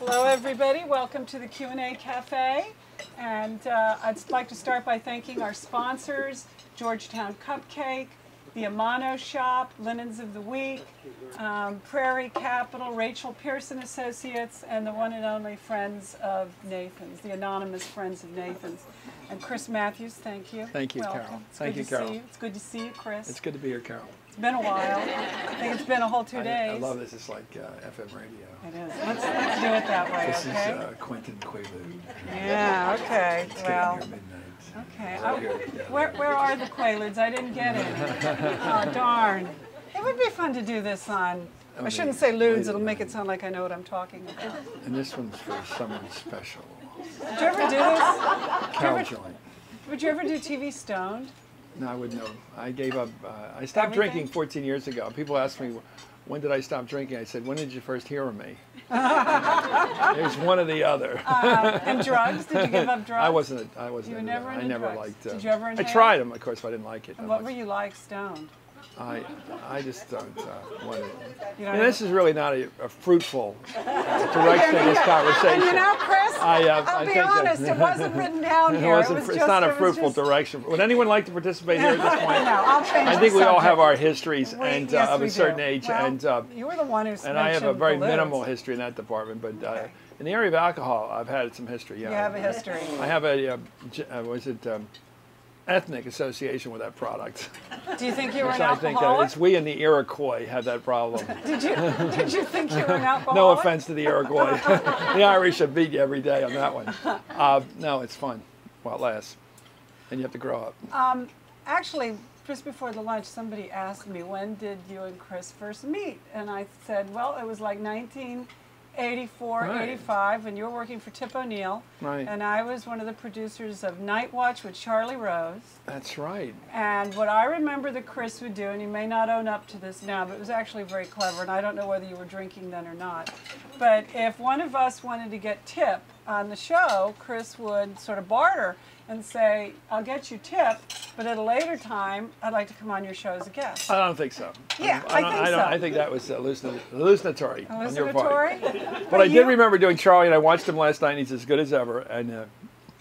Hello, everybody. Welcome to the Q&A Cafe. And I'd like to start by thanking our sponsors, Georgetown Cupcake, the Amano Shop, Linens of the Week, Prairie Capital, Rachel Pearson Associates, and the one and only Friends of Nathan's, the anonymous Friends of Nathan's. And Chris Matthews, thank you. Thank you, Welcome. Carol. It's Thank you, Carol. It's good to see you, Chris. It's good to be here, Carol. It's been a while. I think it's been a whole 2 days. I love this. It's like FM radio. It is. Let's do it that way, this okay? This is Quentin Quaalude. Yeah, okay. It's well, getting near midnight. Okay. Where are the Quaaludes? I didn't get any. Oh, darn. It would be fun to do this on, I shouldn't say lewds, it'll make it sound like I know what I'm talking about. And this one's for someone special. Did you ever do this? Cow Joint. Would you ever do TV stoned? No, I wouldn't know. I gave up. I stopped drinking 14 years ago. People ask me, when did I stop drinking? I said, when did you first hear of me? There's one or the other. And drugs? Did you give up drugs? I wasn't. You were never into I never drugs. liked. Did you ever inhale? I tried them, of course, but I didn't like it. And what were you like stoned? I just don't want it. And this is really not a fruitful direction of this conversation. And you know, Chris, I'll be honest, it wasn't written down here. It's not a fruitful direction. Would anyone like to participate here at this point? No, I'll change I think the we all subject. have our histories and Yes, of we a certain do. age. Well, and you were the one who and I have a very mentioned the minimal lewds. history in that department. But Okay. in the area of alcohol, I've had some history. Yeah, You have a history. I have a ethnic association with that product. Do you think you were an I think alcoholic? it's we and the Iroquois had that problem. Did you think you were an alcoholic? No offense to the Iroquois. The Irish have beat you every day on that one. No, it's fun while it lasts. And you have to grow up. Actually, just before the lunch, somebody asked me, when did you and Chris first meet? And I said, well, it was like 1984, Right. 85, when you were working for Tip O'Neill. Right. And I was one of the producers of Night Watch with Charlie Rose. That's right. And what I remember that Chris would do, and he may not own up to this now, but it was actually very clever, and I don't know whether you were drinking then or not. But if one of us wanted to get tip on the show, Chris would sort of barter and say, I'll get you tip, but at a later time, I'd like to come on your show as a guest. I don't think so. Yeah, I think so. I think that was hallucinatory on your part. Hallucinatory? But I did remember doing Charlie, and I watched him last night, and he's as good as ever. And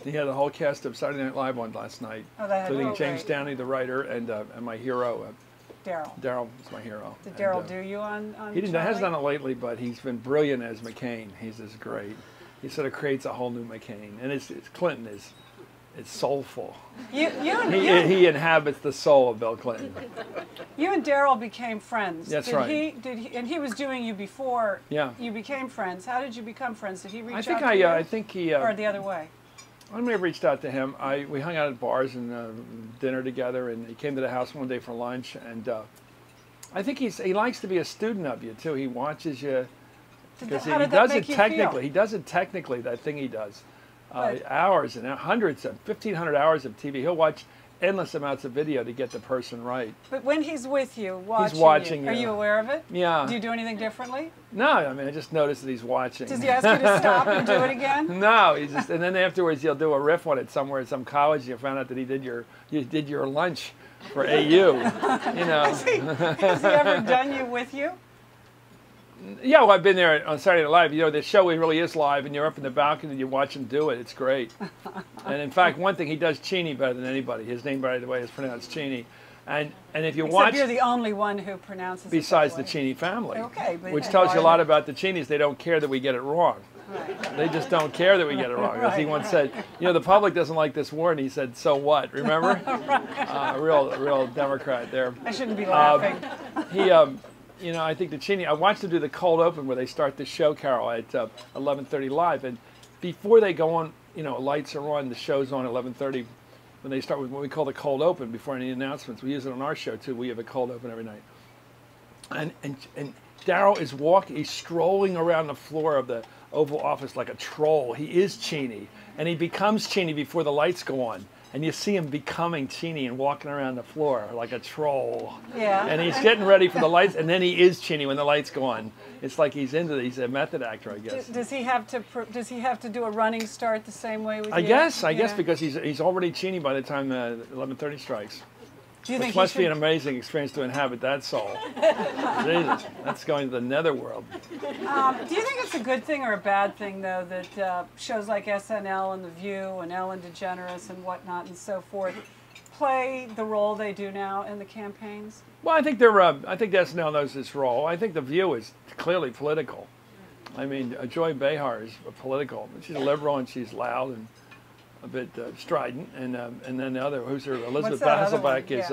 he had the whole cast of Saturday Night Live on last night, including James Downey, the writer, and my hero, Daryl. Daryl is my hero. Did Daryl do you on He Charlie? hasn't done it lately, but he's been brilliant as McCain. He's just great. He sort of creates a whole new McCain. And it's Clinton is soulful. He inhabits the soul of Bill Clinton. You and Daryl became friends. That's right. And he was doing you before Yeah. you became friends. How did you become friends? Did he reach I think out to you? I think he. Or the other way? I may have reached out to him. We hung out at bars and dinner together, and he came to the house one day for lunch. And I think he likes to be a student of you too. He watches you because he does it technically. He does it technically. That thing he does, hours and hundreds of 1,500 hours of TV. He'll watch endless amounts of video to get the person right. But when he's with you, he's watching you, are you aware of it? Yeah. Do you do anything differently? No, I mean I just noticed that he's watching. Does he ask you to stop and do it again? No, he's just, and then afterwards he'll do a riff on it somewhere at some college. You found out that you did your lunch for AU. You know. Has he ever done you with you? Yeah, well, I've been there on Saturday Night Live. You know, the show really is live, and you're up in the balcony and you watch him do it. It's great. And in fact, one thing, he does Cheney better than anybody. His name, by the way, is pronounced Cheney. And if you watch, you're the only one who pronounces it besides that the Cheney family, okay, but which tells you a lot about the Cheneys. They don't care that we get it wrong. Right. They just don't care that we get it wrong. As he once said, you know, the public doesn't like this war, and he said, so what? Remember? Real Democrat there. I shouldn't be laughing. You know, I think the Cheney, I watched them do the cold open where they start the show, Carol, at 11:30 live. And before they go on, you know, lights are on, the show's on at 11:30. When they start with what we call the cold open, before any announcements. We use it on our show, too. We have a cold open every night. And Daryl is he's strolling around the floor of the Oval Office like a troll. He is Cheney. And he becomes Cheney before the lights go on. And you see him becoming Cheney and walking around the floor like a troll. Yeah. And he's getting ready for the lights, and then he is Cheney when the lights go on. It's like he's a method actor, I guess. Does he have to do a running start the same way with you? I guess because he's already Cheney by the time 11:30 strikes. Do you think Which must be an amazing experience to inhabit that soul. Jesus, that's going to the netherworld. Do you think it's a good thing or a bad thing, though, that shows like SNL and The View and Ellen DeGeneres and whatnot and so forth play the role they do now in the campaigns? Well, I think I think SNL knows its role. I think The View is clearly political. I mean, Joy Behar is political. She's a liberal and she's loud and a bit strident, and then the other, who's her, Elizabeth Hasselbeck, is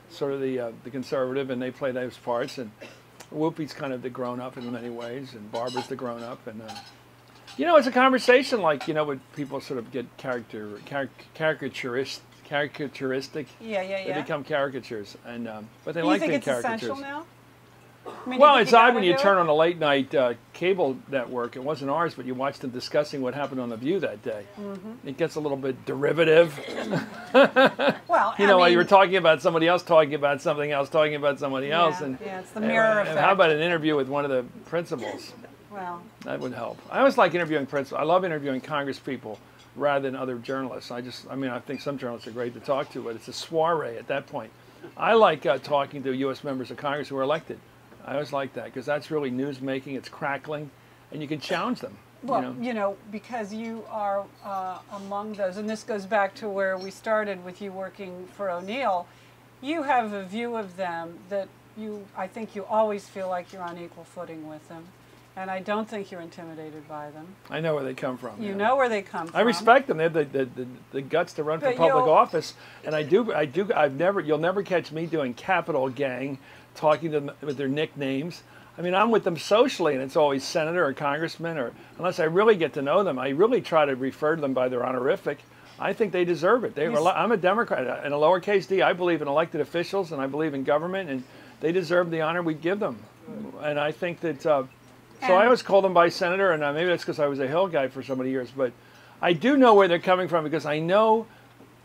sort of the conservative, and they play those parts. And Whoopi's kind of the grown-up in many ways, and Barbara's the grown-up. And you know, it's a conversation like, you know, when people sort of get caricaturistic. They become caricatures, and but they like being caricatures. Do you think it's essential now? I mean, well, it's odd when you turn on a late night cable network. It wasn't ours, but you watch them discussing what happened on The View that day. Mm-hmm. It gets a little bit derivative. Well, you know, you were talking about somebody else talking about something else, talking about somebody else, and it's the mirror effect. And how about an interview with one of the principals? Well, that would help. I always like interviewing principals. I love interviewing Congress people rather than other journalists. I think some journalists are great to talk to, but it's a soiree at that point. I like talking to U.S. members of Congress who are elected. I always like that because that's really news making. It's crackling, and you can challenge them. Well, you know, because you are among those, and this goes back to where we started with you working for O'Neill. You have a view of them that I think you always feel like you're on equal footing with them, and I don't think you're intimidated by them. I know where they come from. You know where they come from. I respect them. They have the guts to run for public office, and you'll never catch me doing Capitol Gang, talking to them with their nicknames. I mean, I'm with them socially, and it's always senator or congressman, or unless I really get to know them, I really try to refer to them by their honorific. I think they deserve it. I'm a Democrat. In a lowercase d, I believe in elected officials, and I believe in government, and they deserve the honor we give them. And I think that, so I always call them by senator, and maybe that's because I was a Hill guy for so many years, but I do know where they're coming from because I know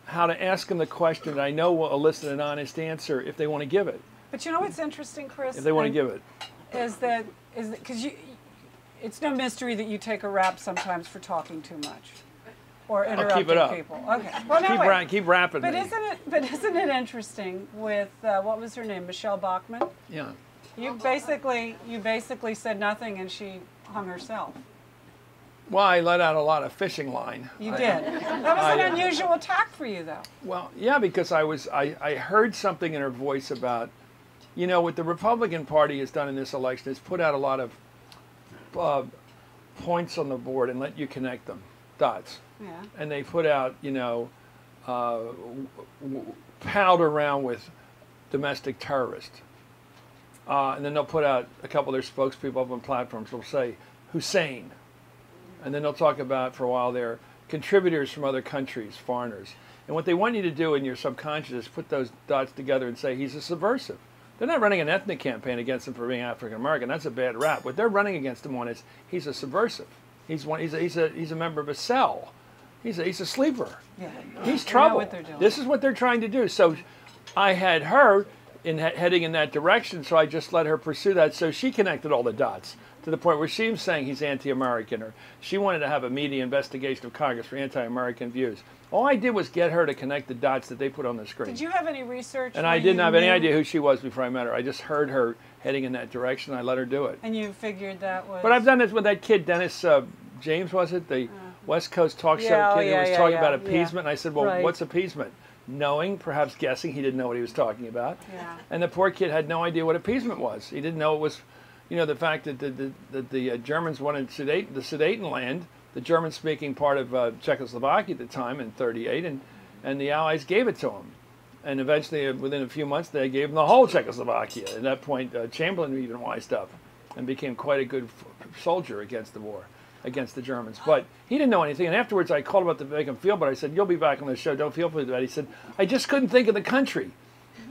how to ask them the question, and I know will elicit an honest answer if they want to give it. But you know what's interesting, Chris? If they want to give it. Is that because it's no mystery that you take a rap sometimes for talking too much or interrupting people. Okay. Well, keep rapping. But isn't it interesting with what was her name, Michelle Bachmann? Yeah. You basically said nothing and she hung herself. Well, I let out a lot of fishing line. You did. That was an unusual attack for you, though. Well, yeah, because I heard something in her voice about, you know, what the Republican Party has done in this election is put out a lot of points on the board and let you connect them, dots. Yeah. And they put out, you know, palled around with domestic terrorists. And then they'll put out a couple of their spokespeople up on platforms. They'll say Hussein. And then they'll talk about, for a while there, contributors from other countries, foreigners. And what they want you to do in your subconscious is put those dots together and say he's a subversive. They're not running an ethnic campaign against him for being African American. That's a bad rap. What they're running against him on is he's a subversive. He's a member of a cell. He's a sleeper. Yeah. He's trouble. What they're doing. This is what they're trying to do. So I had her heading in that direction, so I just let her pursue that. So she connected all the dots to the point where she was saying he's anti-American, or she wanted to have a media investigation of Congress for anti-American views. All I did was get her to connect the dots that they put on the screen. Did you have any research? And I didn't have any idea who she was before I met her. I just heard her heading in that direction. I let her do it. And you figured that was... But I've done this with that kid, Dennis James, was it? The West Coast talk show kid who was talking about appeasement. And I said, well, what's appeasement? Knowing, perhaps guessing, he didn't know what he was talking about. Yeah. And the poor kid had no idea what appeasement was. He didn't know it was, you know, the fact that the Germans wanted the Sudetenland, the German-speaking part of Czechoslovakia at the time in '38, and the Allies gave it to him. And eventually, within a few months, they gave him the whole Czechoslovakia. At that point, Chamberlain even wised up and became quite a good soldier against the war, against the Germans. But he didn't know anything. And afterwards, I called him up to make him feel better. I said, you'll be back on the show. Don't feel for that. He said, I just couldn't think of the country.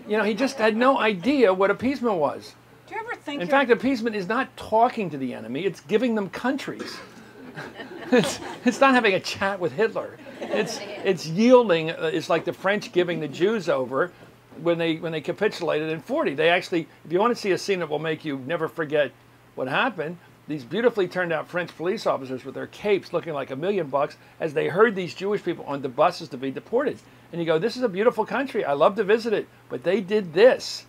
You know, he just had no idea what appeasement was. Do you ever think... In fact, appeasement is not talking to the enemy. It's giving them countries. It's not having a chat with Hitler. It's yielding. It's like the French giving the Jews over when they capitulated in '40. They actually, if you want to see a scene that will make you never forget what happened, these beautifully turned out French police officers with their capes looking like $1 million as they herd these Jewish people onto buses to be deported. and you go, this is a beautiful country. I love to visit it, but they did this.